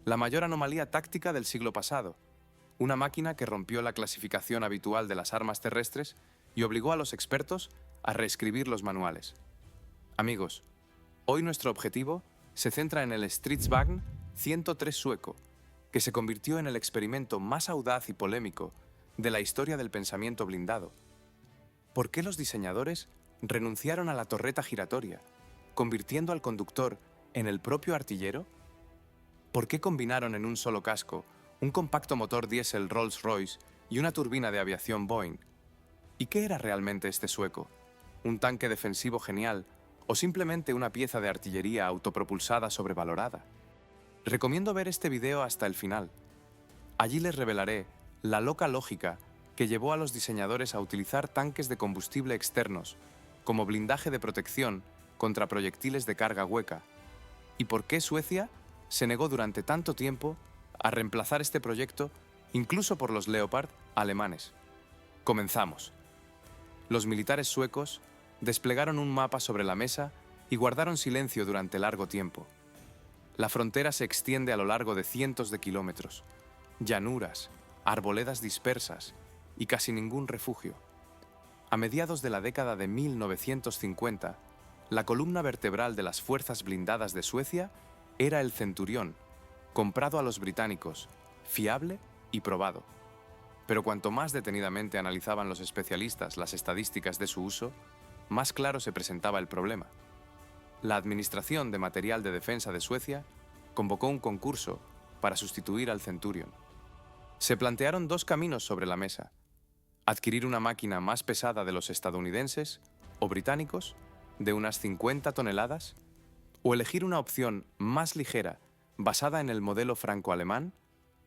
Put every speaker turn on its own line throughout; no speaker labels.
la mayor anomalía táctica del siglo pasado, una máquina que rompió la clasificación habitual de las armas terrestres y obligó a los expertos a reescribir los manuales. Amigos, hoy nuestro objetivo se centra en el Stridsvagn 103 sueco, que se convirtió en el experimento más audaz y polémico de la historia del pensamiento blindado. ¿Por qué los diseñadores renunciaron a la torreta giratoria, convirtiendo al conductor en el propio artillero? ¿Por qué combinaron en un solo casco un compacto motor diésel Rolls-Royce y una turbina de aviación Boeing? ¿Y qué era realmente este sueco? ¿Un tanque defensivo genial o simplemente una pieza de artillería autopropulsada sobrevalorada? Recomiendo ver este video hasta el final. Allí les revelaré la loca lógica que llevó a los diseñadores a utilizar tanques de combustible externos como blindaje de protección contra proyectiles de carga hueca, y por qué Suecia se negó durante tanto tiempo a reemplazar este proyecto incluso por los Leopard alemanes. Comenzamos. Los militares suecos desplegaron un mapa sobre la mesa y guardaron silencio durante largo tiempo. La frontera se extiende a lo largo de cientos de kilómetros, llanuras, arboledas dispersas y casi ningún refugio. A mediados de la década de 1950, la columna vertebral de las fuerzas blindadas de Suecia era el Centurión, comprado a los británicos, fiable y probado. Pero cuanto más detenidamente analizaban los especialistas las estadísticas de su uso, más claro se presentaba el problema. La Administración de Material de Defensa de Suecia convocó un concurso para sustituir al Centurion. Se plantearon dos caminos sobre la mesa: adquirir una máquina más pesada de los estadounidenses o británicos, de unas 50 toneladas, o elegir una opción más ligera, basada en el modelo franco-alemán,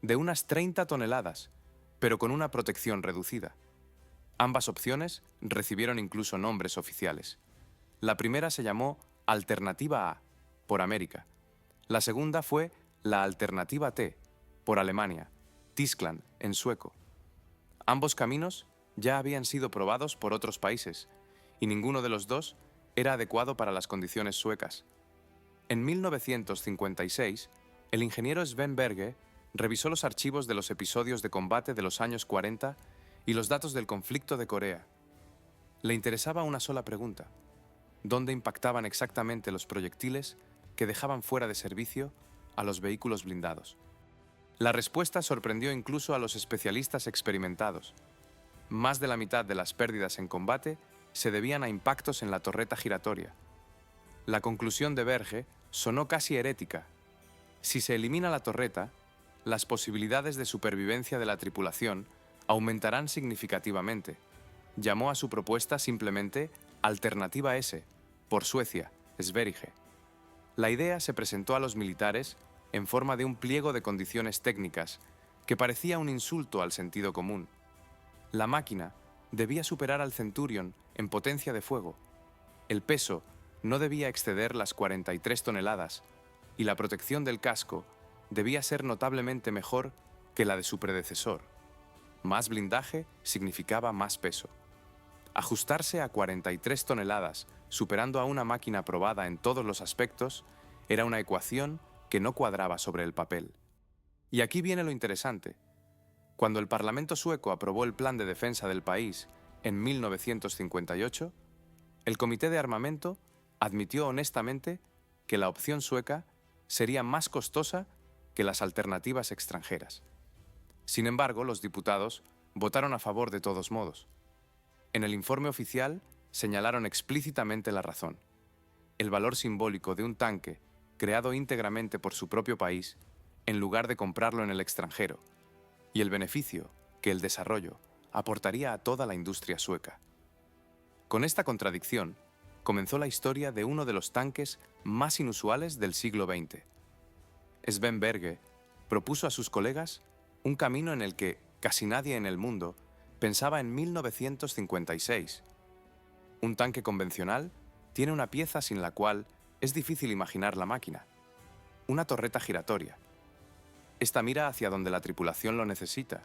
de unas 30 toneladas, pero con una protección reducida. Ambas opciones recibieron incluso nombres oficiales. La primera se llamó Alternativa A, por América. La segunda fue la Alternativa T, por Alemania, Tyskland, en sueco. Ambos caminos ya habían sido probados por otros países, y ninguno de los dos era adecuado para las condiciones suecas. En 1956, el ingeniero Sven Berge revisó los archivos de los episodios de combate de los años 40 y los datos del conflicto de Corea. Le interesaba una sola pregunta: ¿dónde impactaban exactamente los proyectiles que dejaban fuera de servicio a los vehículos blindados? La respuesta sorprendió incluso a los especialistas experimentados. Más de la mitad de las pérdidas en combate se debían a impactos en la torreta giratoria. La conclusión de Berge sonó casi herética. Si se elimina la torreta, las posibilidades de supervivencia de la tripulación aumentarán significativamente. Llamó a su propuesta simplemente Alternativa S, por Suecia, Sverige. La idea se presentó a los militares en forma de un pliego de condiciones técnicas que parecía un insulto al sentido común. La máquina debía superar al Centurion en potencia de fuego. El peso no debía exceder las 43 toneladas y la protección del casco debía ser notablemente mejor que la de su predecesor. Más blindaje significaba más peso. Ajustarse a 43 toneladas, superando a una máquina probada en todos los aspectos, era una ecuación que no cuadraba sobre el papel. Y aquí viene lo interesante. Cuando el Parlamento sueco aprobó el plan de defensa del país en 1958, el Comité de Armamento admitió honestamente que la opción sueca sería más costosa que las alternativas extranjeras. Sin embargo, los diputados votaron a favor de todos modos. En el informe oficial señalaron explícitamente la razón: el valor simbólico de un tanque creado íntegramente por su propio país, en lugar de comprarlo en el extranjero, y el beneficio que el desarrollo aportaría a toda la industria sueca. Con esta contradicción, comenzó la historia de uno de los tanques más inusuales del siglo XX. Sven Berge propuso a sus colegas un camino en el que casi nadie en el mundo pensaba en 1956. Un tanque convencional tiene una pieza sin la cual es difícil imaginar la máquina: una torreta giratoria. Esta mira hacia donde la tripulación lo necesita,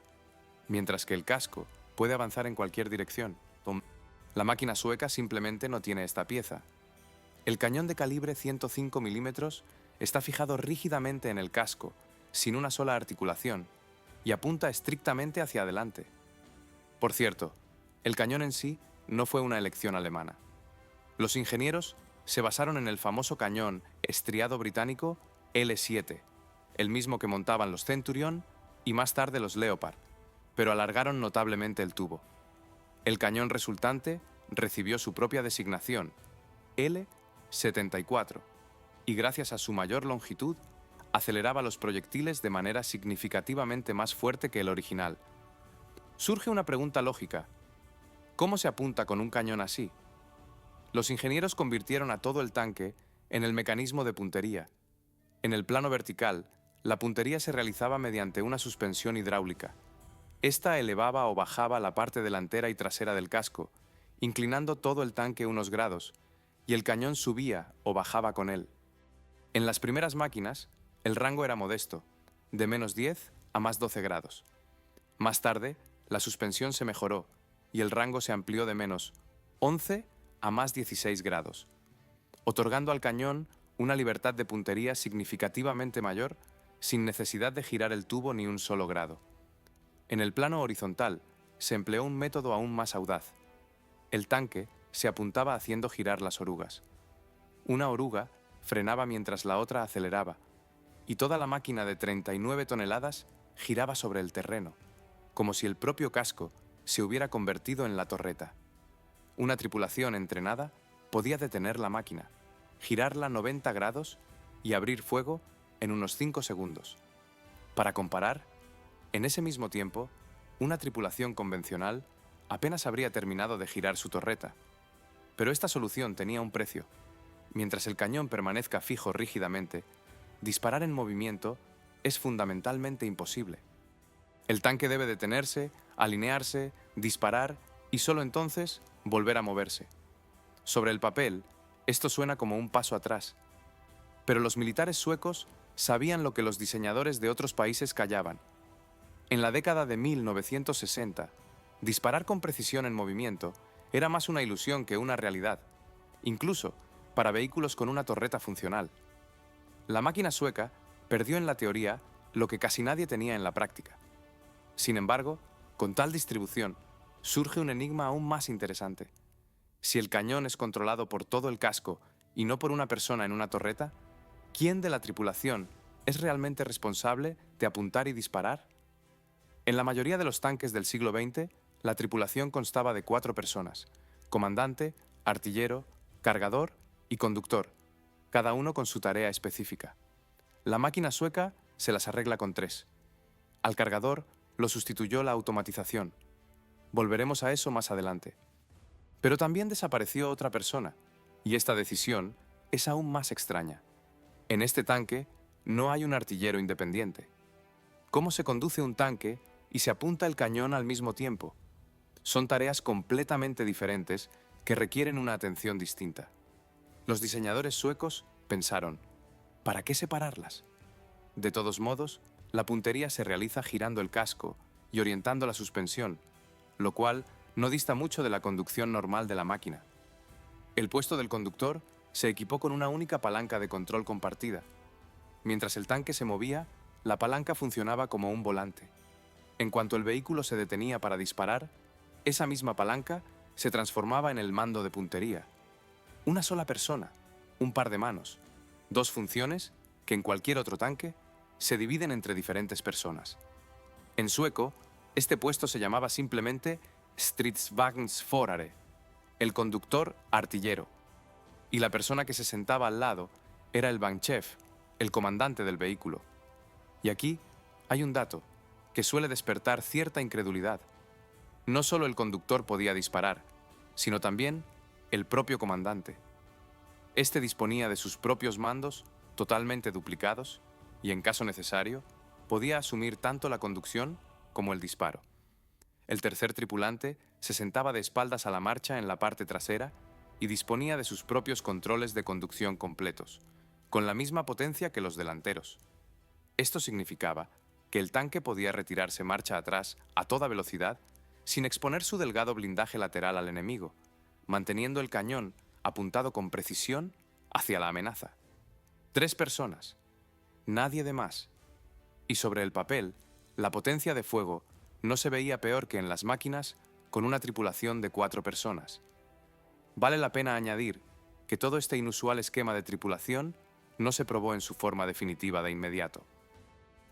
mientras que el casco puede avanzar en cualquier dirección. La máquina sueca simplemente no tiene esta pieza. El cañón de calibre 105 milímetros está fijado rígidamente en el casco, sin una sola articulación, y apunta estrictamente hacia adelante. Por cierto, el cañón en sí no fue una elección alemana. Los ingenieros se basaron en el famoso cañón estriado británico L7, el mismo que montaban los Centurion y más tarde los Leopard, pero alargaron notablemente el tubo. El cañón resultante recibió su propia designación, L74, y gracias a su mayor longitud, aceleraba los proyectiles de manera significativamente más fuerte que el original. Surge una pregunta lógica. ¿Cómo se apunta con un cañón así? Los ingenieros convirtieron a todo el tanque en el mecanismo de puntería. En el plano vertical, la puntería se realizaba mediante una suspensión hidráulica. Esta elevaba o bajaba la parte delantera y trasera del casco, inclinando todo el tanque unos grados, y el cañón subía o bajaba con él. En las primeras máquinas, el rango era modesto, de -10 a +12 grados. Más tarde, la suspensión se mejoró y el rango se amplió de -11 a +16 grados, otorgando al cañón una libertad de puntería significativamente mayor sin necesidad de girar el tubo ni un solo grado. En el plano horizontal, se empleó un método aún más audaz. El tanque se apuntaba haciendo girar las orugas. Una oruga frenaba mientras la otra aceleraba, y toda la máquina de 39 toneladas giraba sobre el terreno, como si el propio casco se hubiera convertido en la torreta. Una tripulación entrenada podía detener la máquina, girarla 90 grados y abrir fuego en unos 5 segundos. Para comparar, en ese mismo tiempo, una tripulación convencional apenas habría terminado de girar su torreta. Pero esta solución tenía un precio. Mientras el cañón permanezca fijo rígidamente, disparar en movimiento es fundamentalmente imposible. El tanque debe detenerse, alinearse, disparar y solo entonces volver a moverse. Sobre el papel, esto suena como un paso atrás. Pero los militares suecos sabían lo que los diseñadores de otros países callaban. En la década de 1960, disparar con precisión en movimiento era más una ilusión que una realidad, incluso para vehículos con una torreta funcional. La máquina sueca perdió en la teoría lo que casi nadie tenía en la práctica. Sin embargo, con tal distribución, surge un enigma aún más interesante. Si el cañón es controlado por todo el casco y no por una persona en una torreta, ¿quién de la tripulación es realmente responsable de apuntar y disparar? En la mayoría de los tanques del siglo XX, la tripulación constaba de 4 personas: comandante, artillero, cargador y conductor, cada uno con su tarea específica. La máquina sueca se las arregla con 3. Al cargador lo sustituyó la automatización. Volveremos a eso más adelante. Pero también desapareció otra persona, y esta decisión es aún más extraña. En este tanque no hay un artillero independiente. ¿Cómo se conduce un tanque y se apunta el cañón al mismo tiempo? Son tareas completamente diferentes que requieren una atención distinta. Los diseñadores suecos pensaron, ¿para qué separarlas? De todos modos, la puntería se realiza girando el casco y orientando la suspensión, lo cual no dista mucho de la conducción normal de la máquina. El puesto del conductor se equipó con una única palanca de control compartida. Mientras el tanque se movía, la palanca funcionaba como un volante. En cuanto el vehículo se detenía para disparar, esa misma palanca se transformaba en el mando de puntería. Una sola persona, un par de manos, 2 funciones que en cualquier otro tanque se dividen entre diferentes personas. En sueco, este puesto se llamaba simplemente Stridsvagnsförare, el conductor artillero, y la persona que se sentaba al lado era el vagnchef, el comandante del vehículo. Y aquí hay un dato que suele despertar cierta incredulidad. No solo el conductor podía disparar, sino también el propio comandante. Este disponía de sus propios mandos, totalmente duplicados, y en caso necesario, podía asumir tanto la conducción como el disparo. El tercer tripulante se sentaba de espaldas a la marcha en la parte trasera y disponía de sus propios controles de conducción completos, con la misma potencia que los delanteros. Esto significaba que el tanque podía retirarse marcha atrás a toda velocidad sin exponer su delgado blindaje lateral al enemigo, manteniendo el cañón apuntado con precisión hacia la amenaza. 3 personas, nadie de más. Y sobre el papel, la potencia de fuego no se veía peor que en las máquinas con una tripulación de 4 personas. Vale la pena añadir que todo este inusual esquema de tripulación no se probó en su forma definitiva de inmediato.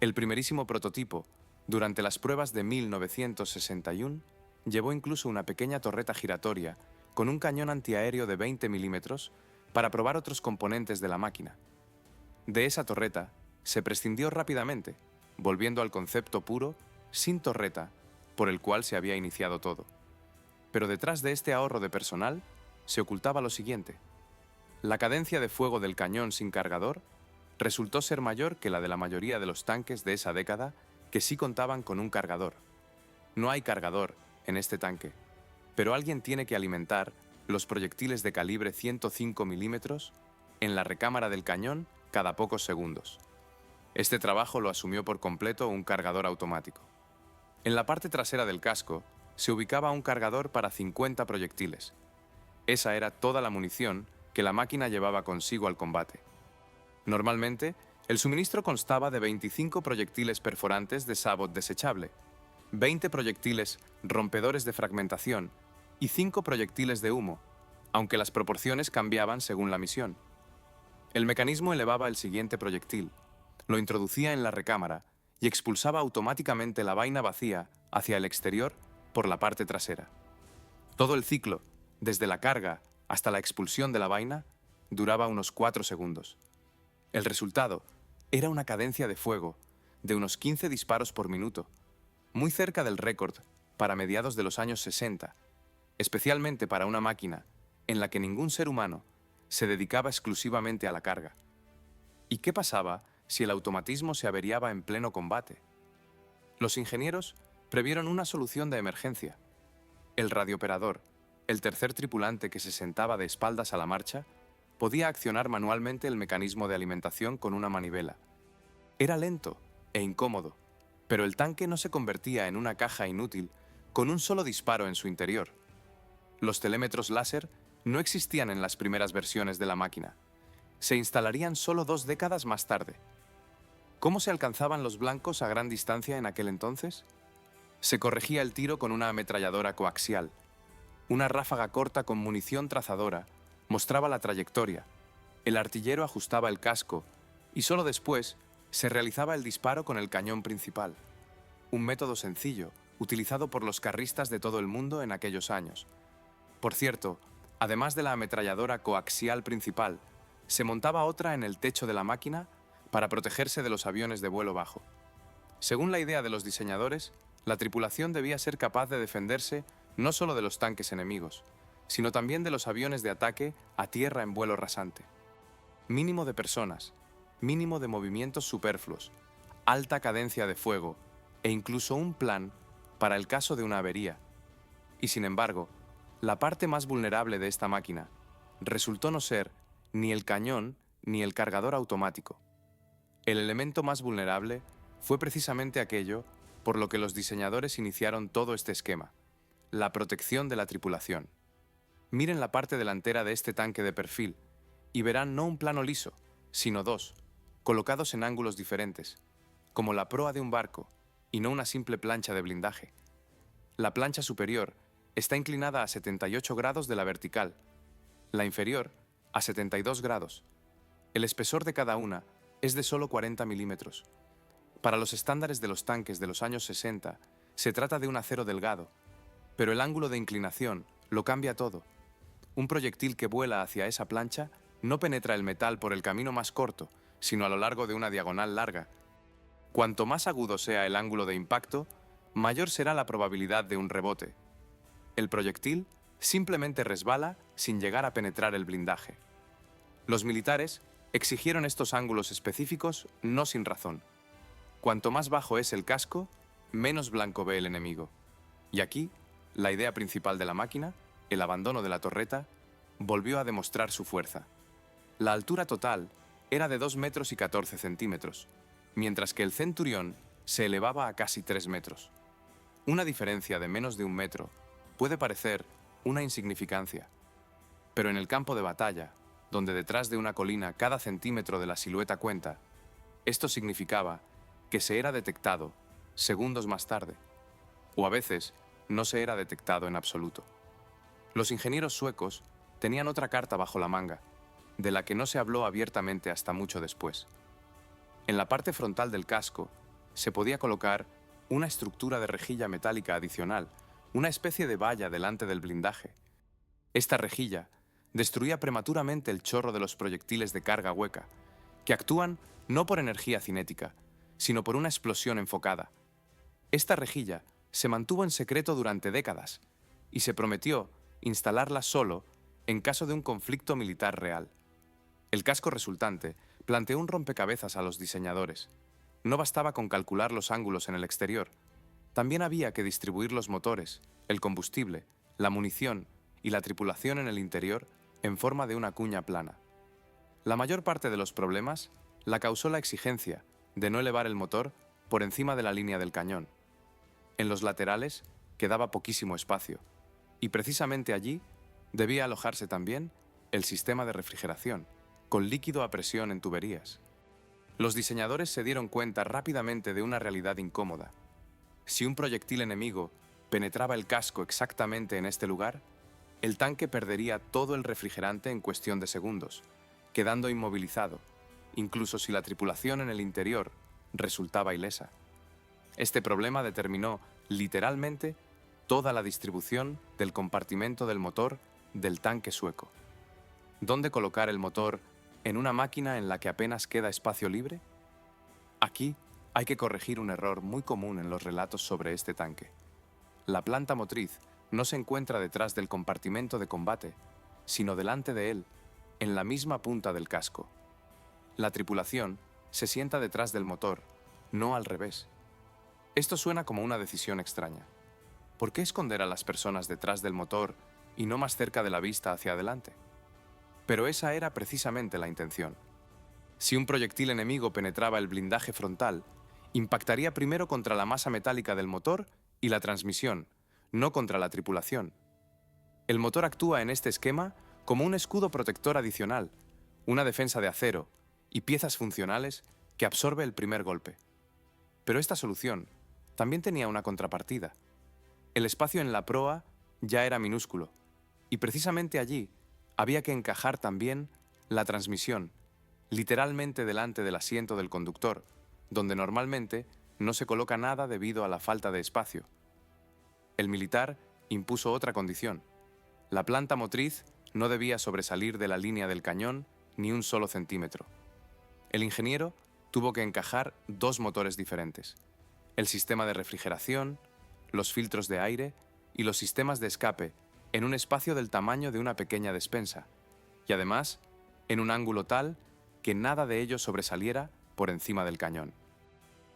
El primerísimo prototipo, durante las pruebas de 1961, llevó incluso una pequeña torreta giratoria con un cañón antiaéreo de 20 milímetros para probar otros componentes de la máquina. De esa torreta se prescindió rápidamente, volviendo al concepto puro, sin torreta, por el cual se había iniciado todo. Pero detrás de este ahorro de personal se ocultaba lo siguiente. La cadencia de fuego del cañón sin cargador resultó ser mayor que la de la mayoría de los tanques de esa década que sí contaban con un cargador. No hay cargador en este tanque, pero alguien tiene que alimentar los proyectiles de calibre 105 milímetros en la recámara del cañón cada pocos segundos. Este trabajo lo asumió por completo un cargador automático. En la parte trasera del casco se ubicaba un cargador para 50 proyectiles. Esa era toda la munición que la máquina llevaba consigo al combate. Normalmente, el suministro constaba de 25 proyectiles perforantes de sabot desechable, 20 proyectiles rompedores de fragmentación y 5 proyectiles de humo, aunque las proporciones cambiaban según la misión. El mecanismo elevaba el siguiente proyectil, lo introducía en la recámara y expulsaba automáticamente la vaina vacía hacia el exterior por la parte trasera. Todo el ciclo, desde la carga hasta la expulsión de la vaina, duraba unos 4 segundos. El resultado era una cadencia de fuego de unos 15 disparos por minuto, muy cerca del récord para mediados de los años 60, especialmente para una máquina en la que ningún ser humano se dedicaba exclusivamente a la carga. ¿Y qué pasaba si el automatismo se averiaba en pleno combate? Los ingenieros previeron una solución de emergencia. El radiooperador, el tercer tripulante que se sentaba de espaldas a la marcha, podía accionar manualmente el mecanismo de alimentación con una manivela. Era lento e incómodo, pero el tanque no se convertía en una caja inútil con un solo disparo en su interior. Los telémetros láser no existían en las primeras versiones de la máquina. Se instalarían solo 2 décadas más tarde. ¿Cómo se alcanzaban los blancos a gran distancia en aquel entonces? Se corregía el tiro con una ametralladora coaxial. Una ráfaga corta con munición trazadora mostraba la trayectoria. El artillero ajustaba el casco y solo después se realizaba el disparo con el cañón principal. Un método sencillo, utilizado por los carristas de todo el mundo en aquellos años. Por cierto, además de la ametralladora coaxial principal, se montaba otra en el techo de la máquina para protegerse de los aviones de vuelo bajo. Según la idea de los diseñadores, la tripulación debía ser capaz de defenderse no solo de los tanques enemigos, sino también de los aviones de ataque a tierra en vuelo rasante. Mínimo de personas, mínimo de movimientos superfluos, alta cadencia de fuego e incluso un plan para el caso de una avería. Y sin embargo, la parte más vulnerable de esta máquina resultó no ser ni el cañón ni el cargador automático. El elemento más vulnerable fue precisamente aquello por lo que los diseñadores iniciaron todo este esquema: la protección de la tripulación. Miren la parte delantera de este tanque de perfil y verán no un plano liso, sino 2, colocados en ángulos diferentes, como la proa de un barco y no una simple plancha de blindaje. La plancha superior está inclinada a 78 grados de la vertical, la inferior a 72 grados. El espesor de cada una es de solo 40 milímetros. Para los estándares de los tanques de los años 60, se trata de un acero delgado, pero el ángulo de inclinación lo cambia todo. Un proyectil que vuela hacia esa plancha no penetra el metal por el camino más corto, sino a lo largo de una diagonal larga. Cuanto más agudo sea el ángulo de impacto, mayor será la probabilidad de un rebote. El proyectil simplemente resbala sin llegar a penetrar el blindaje. Los militares exigieron estos ángulos específicos no sin razón. Cuanto más bajo es el casco, menos blanco ve el enemigo. Y aquí, la idea principal de la máquina, el abandono de la torreta, volvió a demostrar su fuerza. La altura total era de 2 metros y 14 centímetros, mientras que el Centurión se elevaba a casi 3 metros. Una diferencia de menos de 1 metro puede parecer una insignificancia, pero en el campo de batalla, donde detrás de una colina cada centímetro de la silueta cuenta, esto significaba que se era detectado segundos más tarde, o a veces no se era detectado en absoluto. Los ingenieros suecos tenían otra carta bajo la manga, de la que no se habló abiertamente hasta mucho después. En la parte frontal del casco se podía colocar una estructura de rejilla metálica adicional, una especie de valla delante del blindaje. Esta rejilla destruía prematuramente el chorro de los proyectiles de carga hueca, que actúan no por energía cinética, sino por una explosión enfocada. Esta rejilla se mantuvo en secreto durante décadas y se prometió instalarla solo en caso de un conflicto militar real. El casco resultante planteó un rompecabezas a los diseñadores. No bastaba con calcular los ángulos en el exterior. También había que distribuir los motores, el combustible, la munición y la tripulación en el interior en forma de una cuña plana. La mayor parte de los problemas la causó la exigencia de no elevar el motor por encima de la línea del cañón. En los laterales quedaba poquísimo espacio, y precisamente allí debía alojarse también el sistema de refrigeración, con líquido a presión en tuberías. Los diseñadores se dieron cuenta rápidamente de una realidad incómoda. Si un proyectil enemigo penetraba el casco exactamente en este lugar, el tanque perdería todo el refrigerante en cuestión de segundos, quedando inmovilizado, incluso si la tripulación en el interior resultaba ilesa. Este problema determinó, literalmente, toda la distribución del compartimento del motor del tanque sueco. ¿Dónde colocar el motor en una máquina en la que apenas queda espacio libre? Aquí hay que corregir un error muy común en los relatos sobre este tanque. La planta motriz no se encuentra detrás del compartimento de combate, sino delante de él, en la misma punta del casco. La tripulación se sienta detrás del motor, no al revés. Esto suena como una decisión extraña. ¿Por qué esconder a las personas detrás del motor y no más cerca de la vista hacia adelante? Pero esa era precisamente la intención. Si un proyectil enemigo penetraba el blindaje frontal, impactaría primero contra la masa metálica del motor y la transmisión, no contra la tripulación. El motor actúa en este esquema como un escudo protector adicional, una defensa de acero y piezas funcionales que absorbe el primer golpe. Pero esta solución también tenía una contrapartida. El espacio en la proa ya era minúsculo, y precisamente allí había que encajar también la transmisión, literalmente delante del asiento del conductor, donde normalmente no se coloca nada debido a la falta de espacio. El militar impuso otra condición. La planta motriz no debía sobresalir de la línea del cañón ni un solo centímetro. El ingeniero tuvo que encajar dos motores diferentes: el sistema de refrigeración, los filtros de aire y los sistemas de escape en un espacio del tamaño de una pequeña despensa, y además en un ángulo tal que nada de ello sobresaliera por encima del cañón.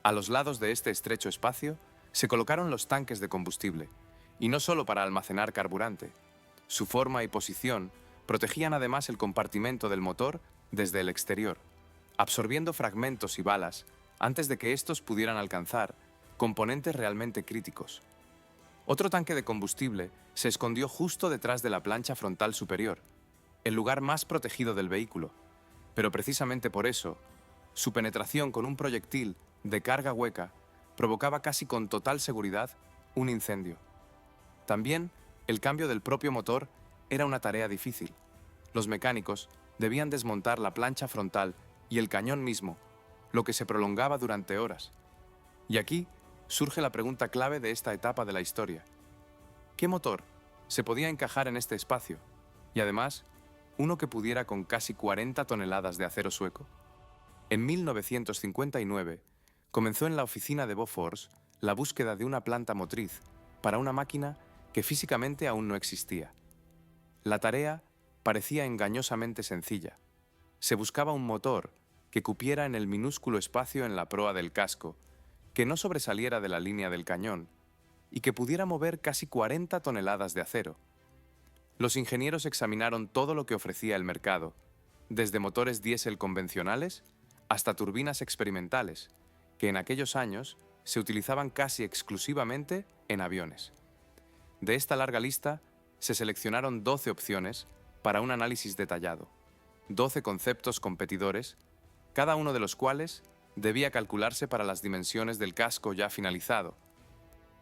A los lados de este estrecho espacio se colocaron los tanques de combustible, y no solo para almacenar carburante. Su forma y posición protegían además el compartimento del motor desde el exterior, absorbiendo fragmentos y balas antes de que estos pudieran alcanzar componentes realmente críticos. Otro tanque de combustible se escondió justo detrás de la plancha frontal superior, el lugar más protegido del vehículo, pero precisamente por eso, su penetración con un proyectil de carga hueca provocaba casi con total seguridad un incendio. También, el cambio del propio motor era una tarea difícil. Los mecánicos debían desmontar la plancha frontal y el cañón mismo, lo que se prolongaba durante horas. Y aquí surge la pregunta clave de esta etapa de la historia. ¿Qué motor se podía encajar en este espacio? Y además, uno que pudiera con casi 40 toneladas de acero sueco. En 1959, comenzó en la oficina de Bofors la búsqueda de una planta motriz para una máquina que físicamente aún no existía. La tarea parecía engañosamente sencilla. Se buscaba un motor que cupiera en el minúsculo espacio en la proa del casco, que no sobresaliera de la línea del cañón y que pudiera mover casi 40 toneladas de acero. Los ingenieros examinaron todo lo que ofrecía el mercado, desde motores diésel convencionales hasta turbinas experimentales, que en aquellos años se utilizaban casi exclusivamente en aviones. De esta larga lista se seleccionaron 12 opciones para un análisis detallado, 12 conceptos competidores, cada uno de los cuales debía calcularse para las dimensiones del casco ya finalizado.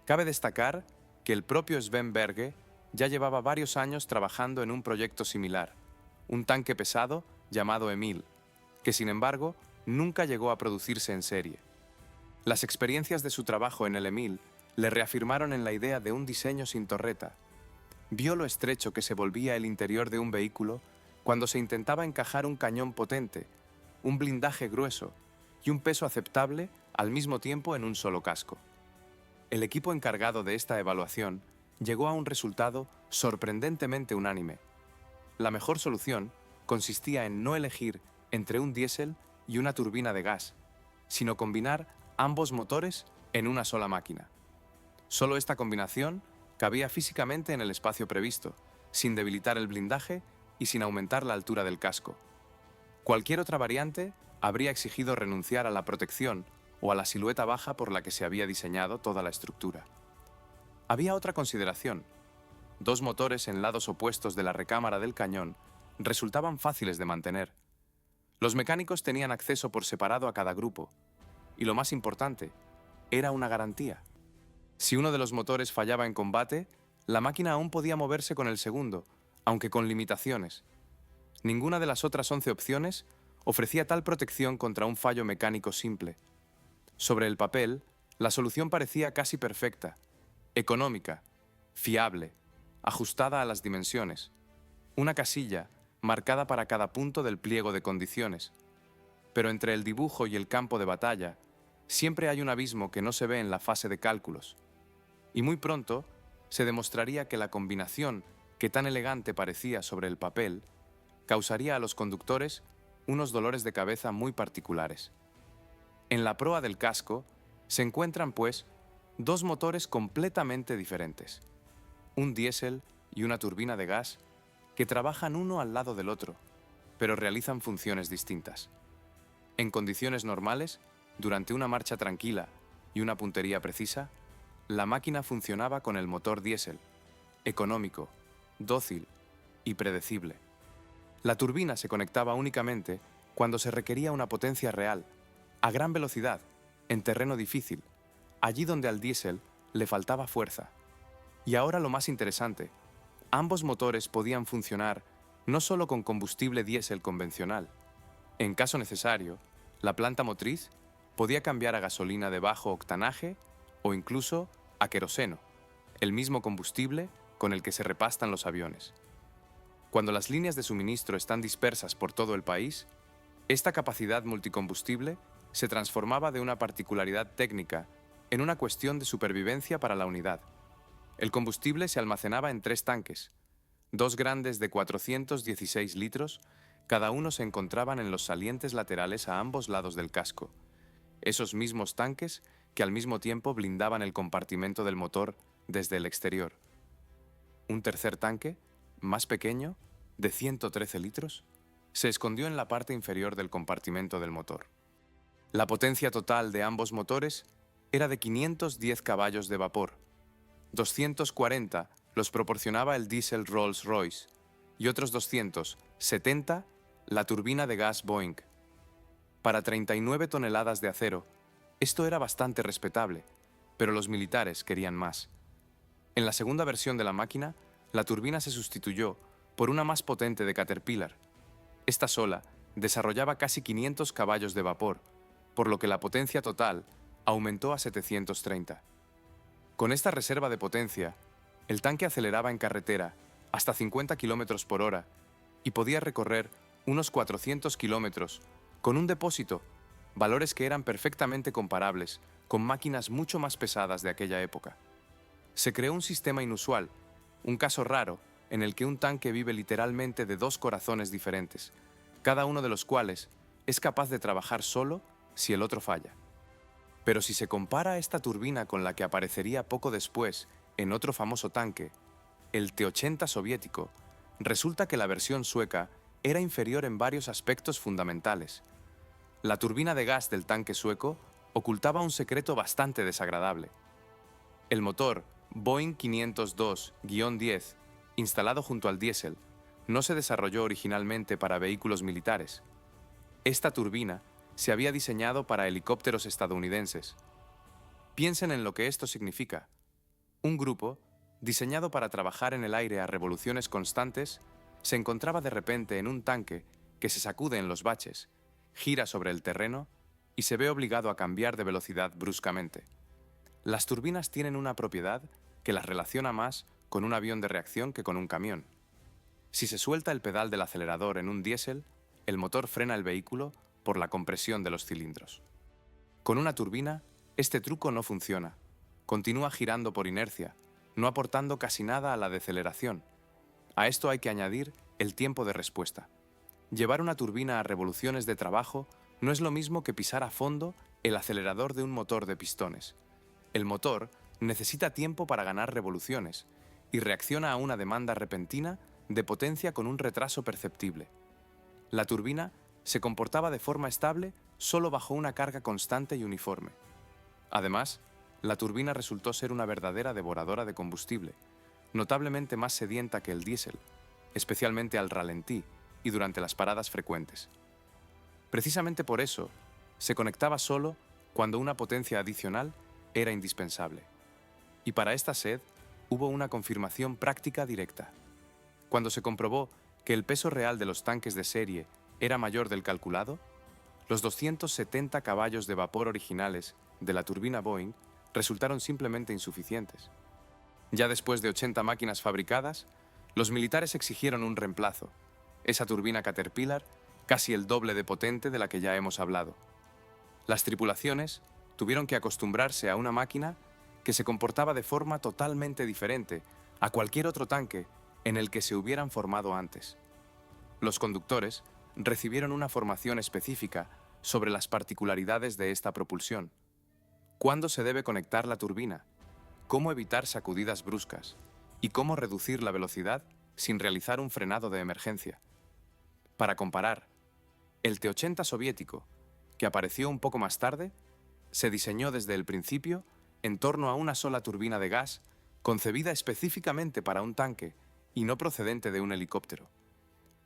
Cabe destacar que el propio Sven Berge ya llevaba varios años trabajando en un proyecto similar, un tanque pesado llamado Emil, que sin embargo nunca llegó a producirse en serie. Las experiencias de su trabajo en el Emil le reafirmaron en la idea de un diseño sin torreta. Vio lo estrecho que se volvía el interior de un vehículo cuando se intentaba encajar un cañón potente, un blindaje grueso y un peso aceptable al mismo tiempo en un solo casco. El equipo encargado de esta evaluación llegó a un resultado sorprendentemente unánime. La mejor solución consistía en no elegir entre un diésel y una turbina de gas, sino combinar ambos motores en una sola máquina. Solo esta combinación cabía físicamente en el espacio previsto, sin debilitar el blindaje y sin aumentar la altura del casco. Cualquier otra variante habría exigido renunciar a la protección o a la silueta baja por la que se había diseñado toda la estructura. Había otra consideración. Dos motores en lados opuestos de la recámara del cañón resultaban fáciles de mantener. Los mecánicos tenían acceso por separado a cada grupo, y lo más importante, era una garantía. Si uno de los motores fallaba en combate, la máquina aún podía moverse con el segundo, aunque con limitaciones. Ninguna de las otras 11 opciones ofrecía tal protección contra un fallo mecánico simple. Sobre el papel, la solución parecía casi perfecta, económica, fiable, ajustada a las dimensiones, una casilla marcada para cada punto del pliego de condiciones. Pero entre el dibujo y el campo de batalla, siempre hay un abismo que no se ve en la fase de cálculos. Y muy pronto se demostraría que la combinación que tan elegante parecía sobre el papel causaría a los conductores unos dolores de cabeza muy particulares. En la proa del casco se encuentran, pues, dos motores completamente diferentes, un diésel y una turbina de gas que trabajan uno al lado del otro, pero realizan funciones distintas. En condiciones normales, durante una marcha tranquila y una puntería precisa, la máquina funcionaba con el motor diésel, económico, dócil y predecible. La turbina se conectaba únicamente cuando se requería una potencia real, a gran velocidad, en terreno difícil, allí donde al diésel le faltaba fuerza. Y ahora lo más interesante, ambos motores podían funcionar no solo con combustible diésel convencional. En caso necesario, la planta motriz podía cambiar a gasolina de bajo octanaje o incluso a queroseno, el mismo combustible con el que se repastan los aviones. Cuando las líneas de suministro están dispersas por todo el país, esta capacidad multicombustible se transformaba de una particularidad técnica en una cuestión de supervivencia para la unidad. El combustible se almacenaba en 3 tanques, 2 grandes de 416 litros, cada uno se encontraban en los salientes laterales a ambos lados del casco, esos mismos tanques que al mismo tiempo blindaban el compartimento del motor desde el exterior. Un tercer tanque, más pequeño, de 113 litros, se escondió en la parte inferior del compartimento del motor. La potencia total de ambos motores era de 510 caballos de vapor. 240 los proporcionaba el diésel Rolls-Royce y otros 270 la turbina de gas Boeing. Para 39 toneladas de acero, esto era bastante respetable, pero los militares querían más. En la segunda versión de la máquina, la turbina se sustituyó por una más potente de Caterpillar. Esta sola desarrollaba casi 500 caballos de vapor, por lo que la potencia total aumentó a 730. Con esta reserva de potencia, el tanque aceleraba en carretera hasta 50 km por hora y podía recorrer unos 400 kilómetros con un depósito, valores que eran perfectamente comparables con máquinas mucho más pesadas de aquella época. Se creó un sistema inusual, un caso raro en el que un tanque vive literalmente de 2 corazones diferentes, cada uno de los cuales es capaz de trabajar solo si el otro falla. Pero si se compara esta turbina con la que aparecería poco después en otro famoso tanque, el T-80 soviético, resulta que la versión sueca era inferior en varios aspectos fundamentales. La turbina de gas del tanque sueco ocultaba un secreto bastante desagradable. El motor Boeing 502-10, instalado junto al diésel, no se desarrolló originalmente para vehículos militares. Esta turbina se había diseñado para helicópteros estadounidenses. Piensen en lo que esto significa. Un grupo, diseñado para trabajar en el aire a revoluciones constantes, se encontraba de repente en un tanque que se sacude en los baches, gira sobre el terreno y se ve obligado a cambiar de velocidad bruscamente. Las turbinas tienen una propiedad que las relaciona más con un avión de reacción que con un camión. Si se suelta el pedal del acelerador en un diésel, el motor frena el vehículo por la compresión de los cilindros. Con una turbina, este truco no funciona. Continúa girando por inercia, no aportando casi nada a la deceleración. A esto hay que añadir el tiempo de respuesta. Llevar una turbina a revoluciones de trabajo no es lo mismo que pisar a fondo el acelerador de un motor de pistones. El motor necesita tiempo para ganar revoluciones y reacciona a una demanda repentina de potencia con un retraso perceptible. La turbina se comportaba de forma estable solo bajo una carga constante y uniforme. Además, la turbina resultó ser una verdadera devoradora de combustible, notablemente más sedienta que el diésel, especialmente al ralentí y durante las paradas frecuentes. Precisamente por eso, se conectaba solo cuando una potencia adicional era indispensable. Y para esta sed hubo una confirmación práctica directa. Cuando se comprobó que el peso real de los tanques de serie era mayor del calculado, los 270 caballos de vapor originales de la turbina Boeing resultaron simplemente insuficientes. Ya después de 80 máquinas fabricadas, los militares exigieron un reemplazo, esa turbina Caterpillar, casi el doble de potente de la que ya hemos hablado. Las tripulaciones tuvieron que acostumbrarse a una máquina que se comportaba de forma totalmente diferente a cualquier otro tanque en el que se hubieran formado antes. Los conductores recibieron una formación específica sobre las particularidades de esta propulsión. ¿Cuándo se debe conectar la turbina? ¿Cómo evitar sacudidas bruscas? ¿Y cómo reducir la velocidad sin realizar un frenado de emergencia? Para comparar, el T-80 soviético, que apareció un poco más tarde, se diseñó desde el principio en torno a una sola turbina de gas concebida específicamente para un tanque y no procedente de un helicóptero.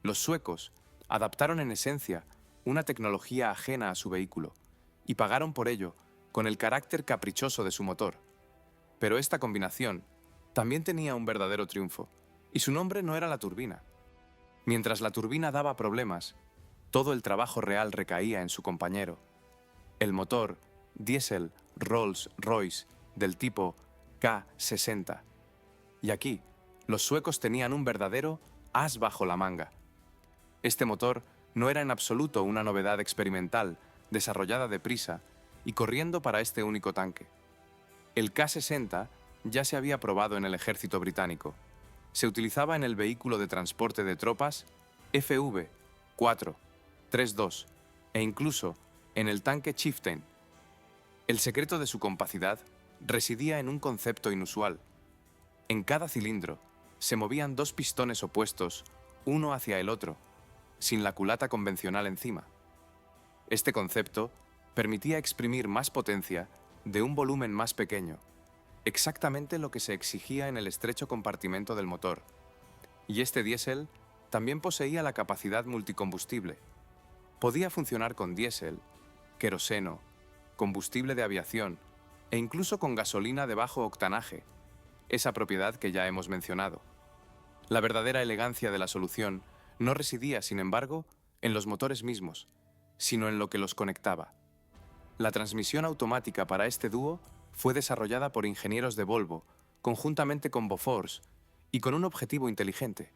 Los suecos adaptaron en esencia una tecnología ajena a su vehículo y pagaron por ello con el carácter caprichoso de su motor. Pero esta combinación también tenía un verdadero triunfo, y su nombre no era la turbina. Mientras la turbina daba problemas, todo el trabajo real recaía en su compañero, el motor diésel Rolls-Royce del tipo K60. Y aquí, los suecos tenían un verdadero as bajo la manga. Este motor no era en absoluto una novedad experimental, desarrollada deprisa y corriendo para este único tanque. El K60 ya se había probado en el ejército británico. Se utilizaba en el vehículo de transporte de tropas FV-432 e incluso en el tanque Chieftain. El secreto de su compacidad residía en un concepto inusual. En cada cilindro se movían dos pistones opuestos, uno hacia el otro, sin la culata convencional encima. Este concepto permitía exprimir más potencia de un volumen más pequeño, exactamente lo que se exigía en el estrecho compartimento del motor. Y este diésel también poseía la capacidad multicombustible. Podía funcionar con diésel, queroseno, combustible de aviación e incluso con gasolina de bajo octanaje, esa propiedad que ya hemos mencionado. La verdadera elegancia de la solución no residía, sin embargo, en los motores mismos, sino en lo que los conectaba. La transmisión automática para este dúo fue desarrollada por ingenieros de Volvo, conjuntamente con Bofors, y con un objetivo inteligente.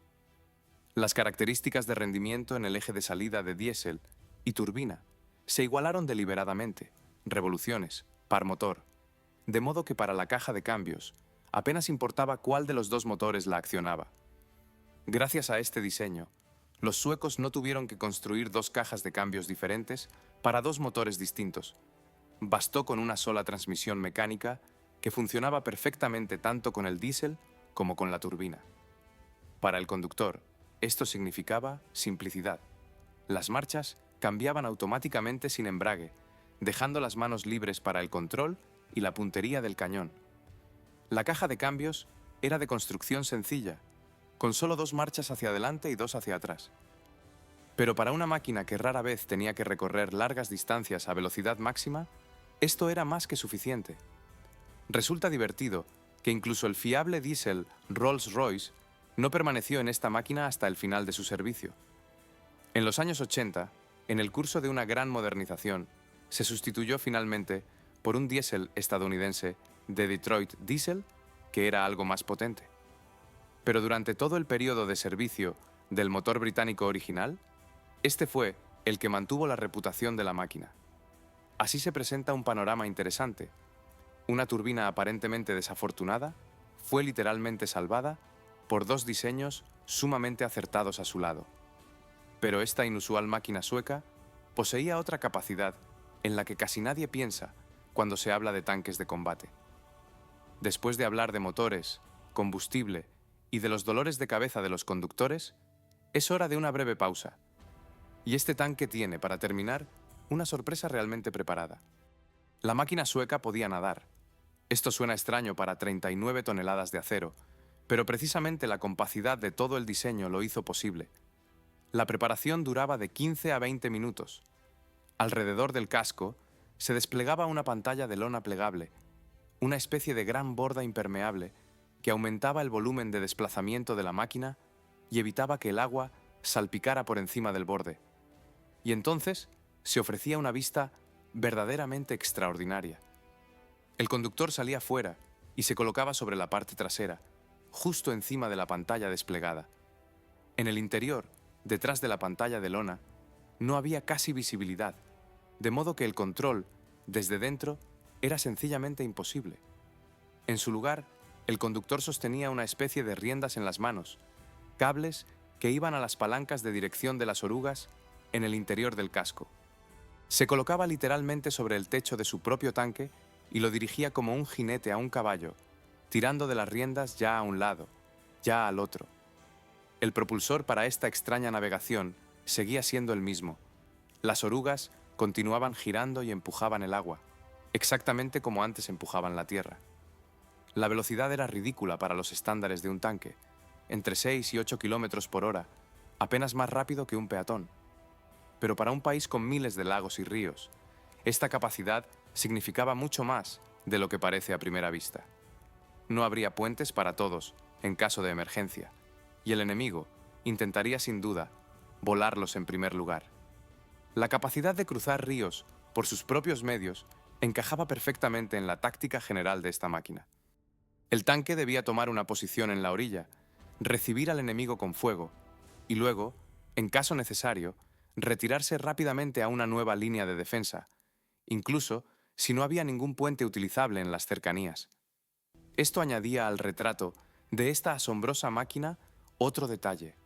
Las características de rendimiento en el eje de salida de diésel y turbina se igualaron deliberadamente, revoluciones, par motor, de modo que para la caja de cambios apenas importaba cuál de los dos motores la accionaba. Gracias a este diseño, los suecos no tuvieron que construir dos cajas de cambios diferentes para dos motores distintos. Bastó con una sola transmisión mecánica que funcionaba perfectamente tanto con el diésel como con la turbina. Para el conductor, esto significaba simplicidad. Las marchas cambiaban automáticamente sin embrague, dejando las manos libres para el control y la puntería del cañón. La caja de cambios era de construcción sencilla, con solo dos marchas hacia adelante y dos hacia atrás. Pero para una máquina que rara vez tenía que recorrer largas distancias a velocidad máxima, esto era más que suficiente. Resulta divertido que incluso el fiable diésel Rolls-Royce no permaneció en esta máquina hasta el final de su servicio. En los años 80, en el curso de una gran modernización, se sustituyó finalmente por un diésel estadounidense de Detroit Diesel, que era algo más potente. Pero durante todo el periodo de servicio del motor británico original, este fue el que mantuvo la reputación de la máquina. Así se presenta un panorama interesante. Una turbina aparentemente desafortunada fue literalmente salvada por dos diseños sumamente acertados a su lado. Pero esta inusual máquina sueca poseía otra capacidad en la que casi nadie piensa cuando se habla de tanques de combate. Después de hablar de motores, combustible y de los dolores de cabeza de los conductores, es hora de una breve pausa. Y este tanque tiene, para terminar, una sorpresa realmente preparada. La máquina sueca podía nadar. Esto suena extraño para 39 toneladas de acero, pero precisamente la compacidad de todo el diseño lo hizo posible. La preparación duraba de 15 a 20 minutos. Alrededor del casco se desplegaba una pantalla de lona plegable, una especie de gran borda impermeable que aumentaba el volumen de desplazamiento de la máquina y evitaba que el agua salpicara por encima del borde. Y entonces se ofrecía una vista verdaderamente extraordinaria. El conductor salía fuera y se colocaba sobre la parte trasera, justo encima de la pantalla desplegada. En el interior, detrás de la pantalla de lona, no había casi visibilidad, de modo que el control, desde dentro, era sencillamente imposible. En su lugar, el conductor sostenía una especie de riendas en las manos, cables que iban a las palancas de dirección de las orugas en el interior del casco. Se colocaba literalmente sobre el techo de su propio tanque y lo dirigía como un jinete a un caballo, tirando de las riendas ya a un lado, ya al otro. El propulsor para esta extraña navegación seguía siendo el mismo. Las orugas continuaban girando y empujaban el agua, exactamente como antes empujaban la tierra. La velocidad era ridícula para los estándares de un tanque, entre 6 y 8 kilómetros por hora, apenas más rápido que un peatón. Pero para un país con miles de lagos y ríos, esta capacidad significaba mucho más de lo que parece a primera vista. No habría puentes para todos en caso de emergencia, y el enemigo intentaría sin duda volarlos en primer lugar. La capacidad de cruzar ríos por sus propios medios encajaba perfectamente en la táctica general de esta máquina. El tanque debía tomar una posición en la orilla, recibir al enemigo con fuego y luego, en caso necesario, retirarse rápidamente a una nueva línea de defensa, incluso si no había ningún puente utilizable en las cercanías. Esto añadía al retrato de esta asombrosa máquina otro detalle.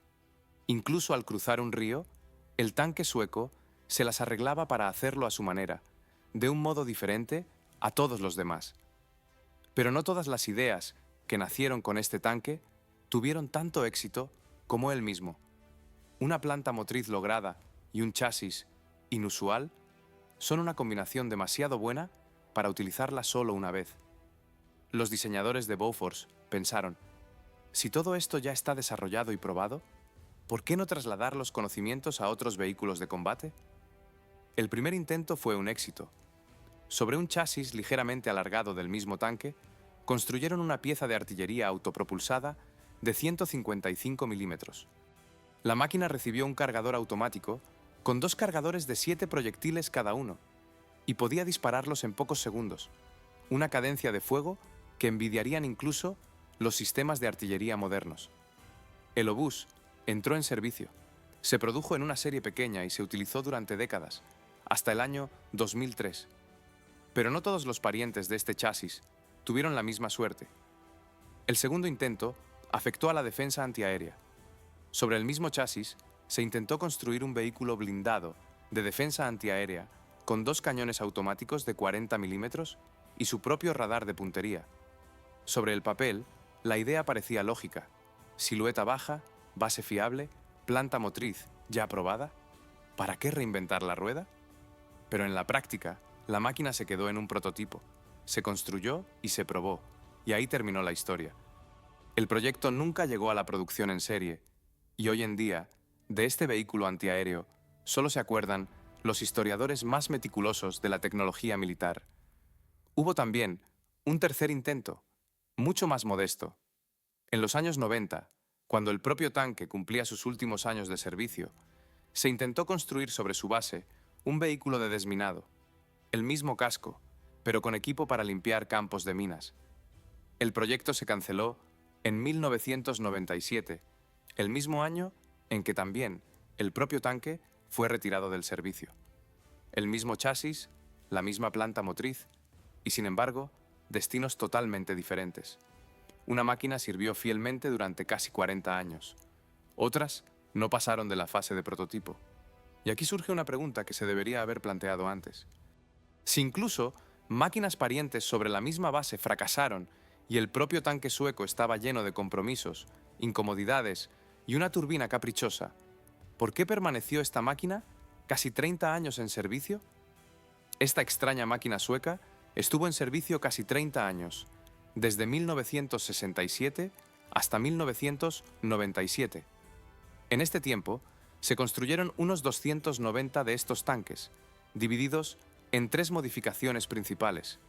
Incluso al cruzar un río, el tanque sueco se las arreglaba para hacerlo a su manera, de un modo diferente a todos los demás. Pero no todas las ideas que nacieron con este tanque tuvieron tanto éxito como él mismo. Una planta motriz lograda y un chasis inusual son una combinación demasiado buena para utilizarla solo una vez. Los diseñadores de Bofors pensaron, si todo esto ya está desarrollado y probado, ¿por qué no trasladar los conocimientos a otros vehículos de combate? El primer intento fue un éxito. Sobre un chasis ligeramente alargado del mismo tanque, construyeron una pieza de artillería autopropulsada de 155 milímetros. La máquina recibió un cargador automático con 2 cargadores de 7 proyectiles cada uno, y podía dispararlos en pocos segundos, una cadencia de fuego que envidiarían incluso los sistemas de artillería modernos. El obús entró en servicio, se produjo en una serie pequeña y se utilizó durante décadas, hasta el año 2003. Pero no todos los parientes de este chasis tuvieron la misma suerte. El segundo intento afectó a la defensa antiaérea. Sobre el mismo chasis se intentó construir un vehículo blindado de defensa antiaérea con 2 cañones automáticos de 40 milímetros y su propio radar de puntería. Sobre el papel, la idea parecía lógica: silueta baja, base fiable, planta motriz ya probada. ¿Para qué reinventar la rueda? Pero en la práctica, la máquina se quedó en un prototipo, se construyó y se probó, y ahí terminó la historia. El proyecto nunca llegó a la producción en serie, y hoy en día De este vehículo antiaéreo solo se acuerdan los historiadores más meticulosos de la tecnología militar. Hubo también un tercer intento, mucho más modesto. En los años 90, cuando el propio tanque cumplía sus últimos años de servicio, se intentó construir sobre su base un vehículo de desminado, el mismo casco, pero con equipo para limpiar campos de minas. El proyecto se canceló en 1997, el mismo año en que también el propio tanque fue retirado del servicio. El mismo chasis, la misma planta motriz y, sin embargo, destinos totalmente diferentes. Una máquina sirvió fielmente durante casi 40 años. Otras no pasaron de la fase de prototipo. Y aquí surge una pregunta que se debería haber planteado antes. Si incluso máquinas parientes sobre la misma base fracasaron y el propio tanque sueco estaba lleno de compromisos, incomodidades y una turbina caprichosa, ¿por qué permaneció esta máquina casi 30 años en servicio? Esta extraña máquina sueca estuvo en servicio casi 30 años, desde 1967 hasta 1997. En este tiempo, se construyeron unos 290 de estos tanques, divididos en 3 modificaciones principales.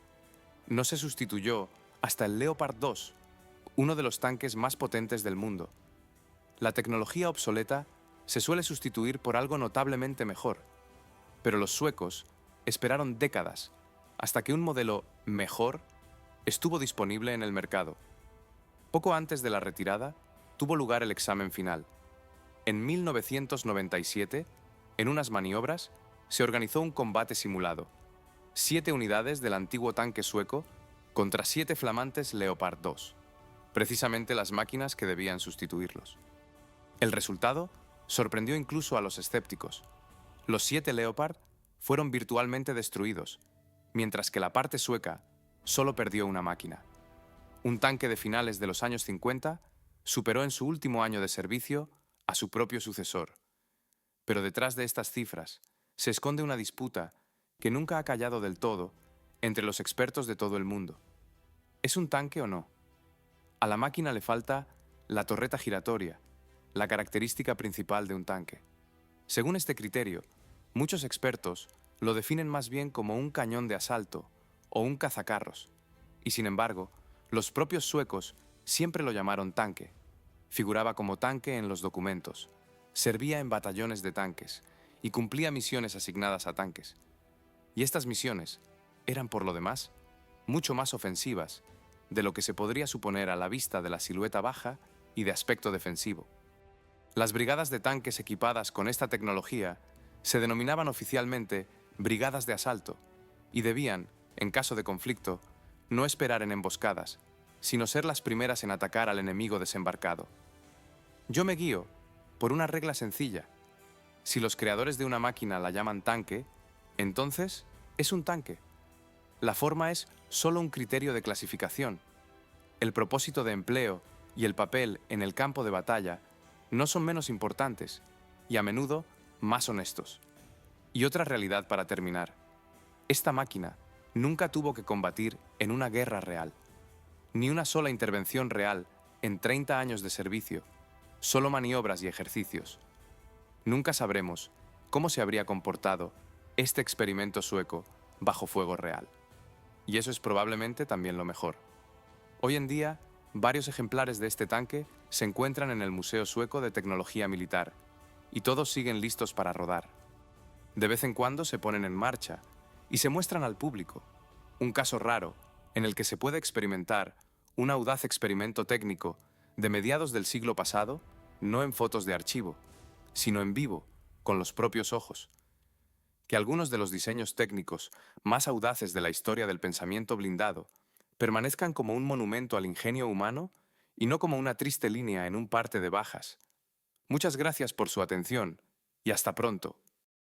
No se sustituyó hasta el Leopard 2, uno de los tanques más potentes del mundo. La tecnología obsoleta se suele sustituir por algo notablemente mejor, pero los suecos esperaron décadas hasta que un modelo mejor estuvo disponible en el mercado. Poco antes de la retirada, tuvo lugar el examen final. En 1997, en unas maniobras, se organizó un combate simulado. 7 unidades del antiguo tanque sueco contra 7 flamantes Leopard 2, precisamente las máquinas que debían sustituirlos. El resultado sorprendió incluso a los escépticos. Los 7 Leopard fueron virtualmente destruidos, mientras que la parte sueca solo perdió una máquina. Un tanque de finales de los años 50 superó en su último año de servicio a su propio sucesor. Pero detrás de estas cifras se esconde una disputa que nunca ha callado del todo entre los expertos de todo el mundo. ¿Es un tanque o no? A la máquina le falta la torreta giratoria, la característica principal de un tanque. Según este criterio, muchos expertos lo definen más bien como un cañón de asalto o un cazacarros, y sin embargo, los propios suecos siempre lo llamaron tanque. Figuraba como tanque en los documentos, servía en batallones de tanques y cumplía misiones asignadas a tanques. Y estas misiones eran, por lo demás, mucho más ofensivas de lo que se podría suponer a la vista de la silueta baja y de aspecto defensivo. Las brigadas de tanques equipadas con esta tecnología se denominaban oficialmente brigadas de asalto y debían, en caso de conflicto, no esperar en emboscadas, sino ser las primeras en atacar al enemigo desembarcado. Yo me guío por una regla sencilla. Si los creadores de una máquina la llaman tanque, entonces es un tanque. La forma es solo un criterio de clasificación. El propósito de empleo y el papel en el campo de batalla no son menos importantes y a menudo más honestos. Y otra realidad para terminar. Esta máquina nunca tuvo que combatir en una guerra real. Ni una sola intervención real en 30 años de servicio, solo maniobras y ejercicios. Nunca sabremos cómo se habría comportado este experimento sueco bajo fuego real. Y eso es probablemente también lo mejor. Hoy en día, varios ejemplares de este tanque se encuentran en el Museo Sueco de Tecnología Militar, y todos siguen listos para rodar. De vez en cuando se ponen en marcha y se muestran al público, un caso raro en el que se puede experimentar un audaz experimento técnico de mediados del siglo pasado, no en fotos de archivo, sino en vivo, con los propios ojos. Que algunos de los diseños técnicos más audaces de la historia del pensamiento blindado permanezcan como un monumento al ingenio humano y no como una triste línea en un parte de bajas. Muchas gracias por su atención y hasta pronto.